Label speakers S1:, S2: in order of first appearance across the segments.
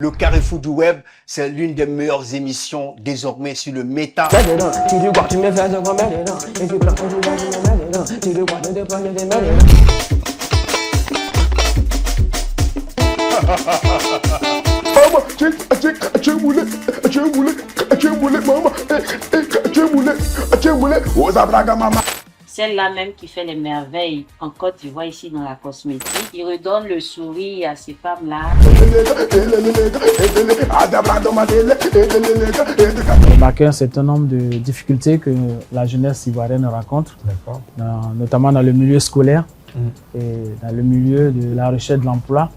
S1: Le Carrefour du Web, c'est l'une des meilleures émissions désormais sur le méta.
S2: Celle-là même qui fait les merveilles en Côte d'Ivoire, ici dans la cosmétique, qui redonne le sourire à ces femmes-là.
S3: Remarquer un certain nombre de difficultés que la jeunesse ivoirienne rencontre, notamment dans le milieu scolaire et dans le milieu de la recherche de l'emploi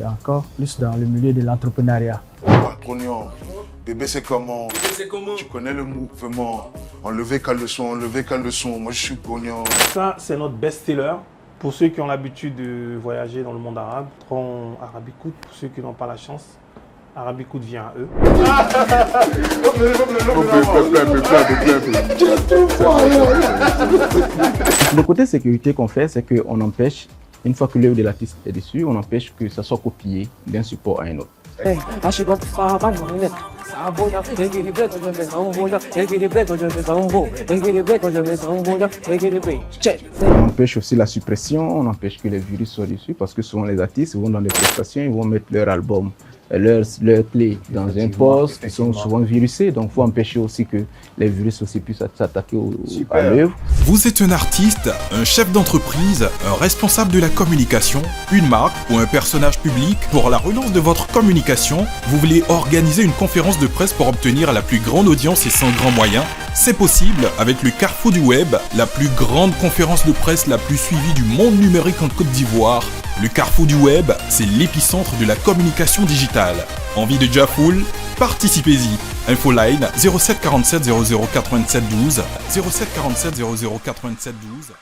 S3: et encore plus dans le milieu de l'entrepreneuriat.
S4: Patronion, bébé c'est comment? Tu connais le mouvement. Enlever qu'à le son, enlever qu'à le son. Moi je suis pognon.
S5: Ça c'est notre best-seller. Pour ceux qui ont l'habitude de voyager dans le monde arabe, prends Arabicout. Pour ceux qui n'ont pas la chance, Arabicout vient à eux.
S6: Le côté sécurité qu'on fait, c'est qu'on empêche, une fois que l'œuvre de l'artiste est dessus, on empêche que ça soit copié d'un support à un autre. On empêche aussi la suppression, on empêche que les virus soient dessus parce que souvent les artistes vont dans des prestations, ils vont mettre leur album, leurs clés dans un poste, ils sont souvent virusés, donc il faut empêcher aussi que les virus aussi puissent s'attaquer à l'œuvre.
S7: Vous êtes un artiste, un chef d'entreprise, un responsable de la communication, une marque ou un personnage public. Pour la relance de votre communication, vous voulez organiser une conférence de presse pour obtenir la plus grande audience et sans grands moyens? C'est possible avec le Carrefour du Web, la plus grande conférence de presse la plus suivie du monde numérique en Côte d'Ivoire. Le Carrefour du Web, c'est l'épicentre de la communication digitale. Envie de Jafoul? Participez-y. Infoline 07 47 00 87 12 07 47 00 87 12.